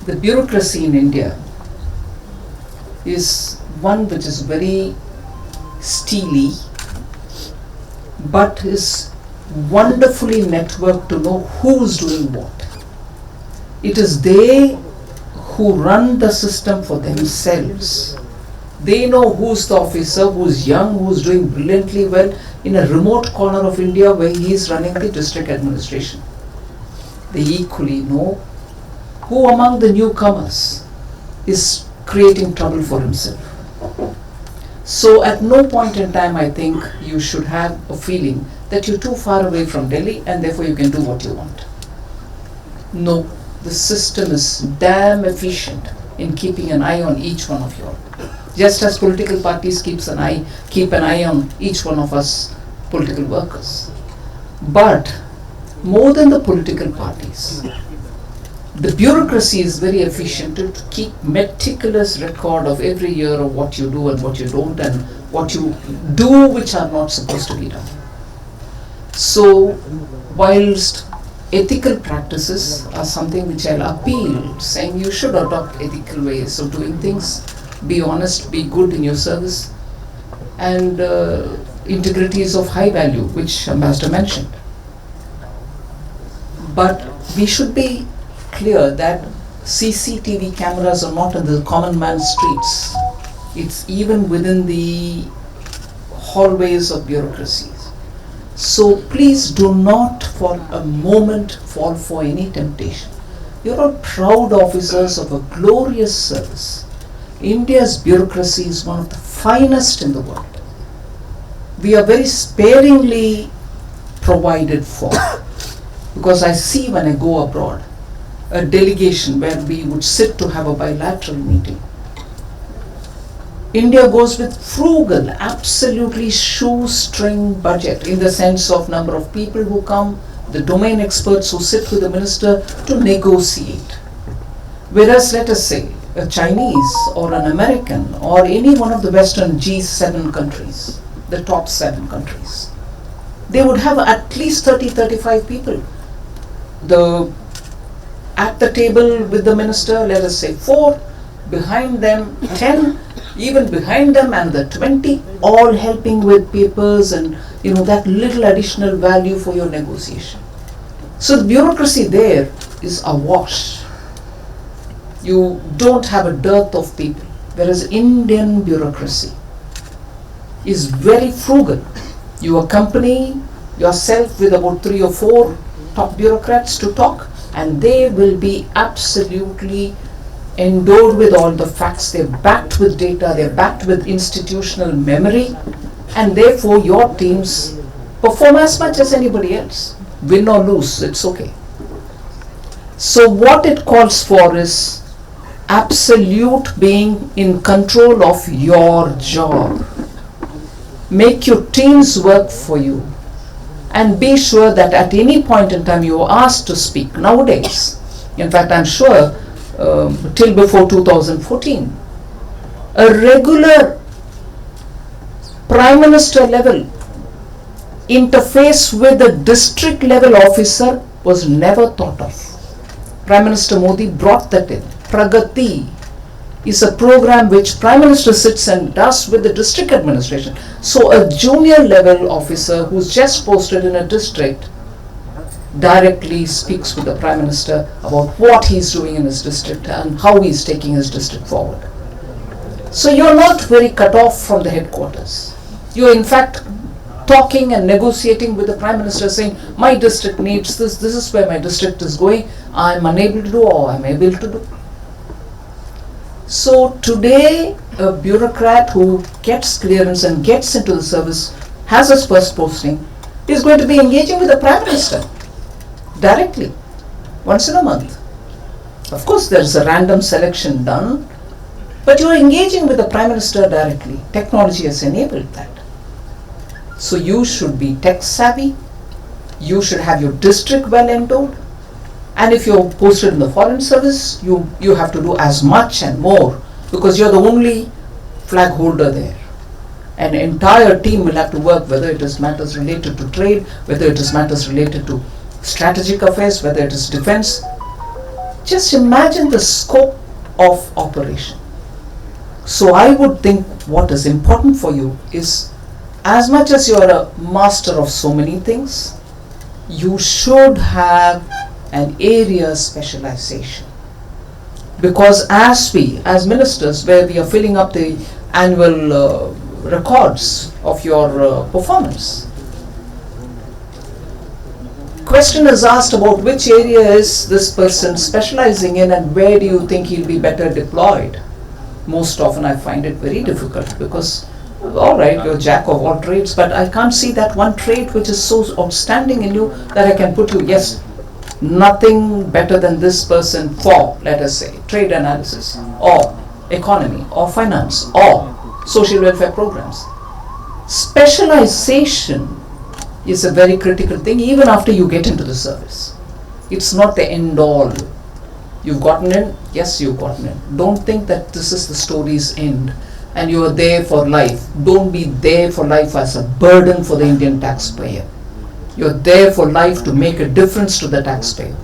the bureaucracy in India is one which is very steely, but is wonderfully networked to know who's doing what. It is they who run the system for themselves. They know who's the officer, who's young, who's doing brilliantly well in a remote corner of India where he is running the district administration. They equally know who among the newcomers is creating trouble for himself. So at no point in time I think you should have a feeling that you're too far away from Delhi and therefore you can do what you want. No, the system is damn efficient in keeping an eye on each one of you all. Just as political parties keep an eye on each one of us political workers. But more than the political parties, the bureaucracy is very efficient to keep meticulous record of every year of what you do and what you don't and what you do which are not supposed to be done. So whilst ethical practices are something which I'll appeal, saying you should adopt ethical ways of doing things, be honest, be good in your service, and integrity is of high value, which Ambassador mentioned. But we should be clear that CCTV cameras are not in the common man's streets. It's even within the hallways of bureaucracies. So please do not for a moment fall for any temptation. You're all proud officers of a glorious service. India's bureaucracy is one of the finest in the world. We are very sparingly provided for, because I see when I go abroad a delegation where we would sit to have a bilateral meeting. India goes with frugal, absolutely shoestring budget in the sense of number of people who come, the domain experts who sit with the minister to negotiate. Whereas let us say a Chinese or an American or any one of the Western G7 countries, the top 7 countries, they would have at least 30-35 people. At the table with the minister, let us say 4, behind them 10, even behind them and the 20, all helping with papers and that little additional value for your negotiation. So the bureaucracy there is awash. You don't have a dearth of people, whereas Indian bureaucracy is very frugal. You accompany yourself with about 3 or 4 top bureaucrats to talk, and they will be absolutely endowed with all the facts. They're backed with data, they're backed with institutional memory, and therefore your teams perform as much as anybody else. Win or lose, it's okay. So what it calls for is absolute being in control of your job. Make your teams work for you, and be sure that at any point in time you are asked to speak. Nowadays, in fact I'm sure till before 2014, a regular Prime Minister level interface with a district level officer was never thought of. Prime Minister Modi brought that in. Pragati is a program which Prime Minister sits and does with the district administration. So a junior level officer who's just posted in a district directly speaks with the Prime Minister about what he's doing in his district and how he's taking his district forward. So you're not very cut off from the headquarters. You're in fact talking and negotiating with the Prime Minister, saying, my district needs this, this is where my district is going, I'm unable to do or I'm able to do. So today, a bureaucrat who gets clearance and gets into the service, has his first posting, is going to be engaging with the Prime Minister directly, once in a month. Of course, there is a random selection done, but you are engaging with the Prime Minister directly. Technology has enabled that. So you should be tech savvy, you should have your district well endowed, and if you're posted in the foreign service, you have to do as much and more, because you're the only flag holder there. An entire team will have to work, whether it is matters related to trade, whether it is matters related to strategic affairs, whether it is defense. Just imagine the scope of operation. So I would think what is important for you is, as much as you are a master of so many things, you should have an area specialization. Because as ministers, where we are filling up the annual records of your performance, question is asked about which area is this person specializing in and where do you think he'll be better deployed. Most often I find it very difficult, because alright, you're jack of all trades, but I can't see that one trait which is so outstanding in you that I can put you, yes, nothing better than this person for, let us say, trade analysis or economy or finance or social welfare programs. Specialization is a very critical thing even after you get into the service. It's not the end all. You've gotten in, yes, you've gotten in. Don't think that this is the story's end and you are there for life. Don't be there for life as a burden for the Indian taxpayer. You're there for life to make a difference to the taxpayer.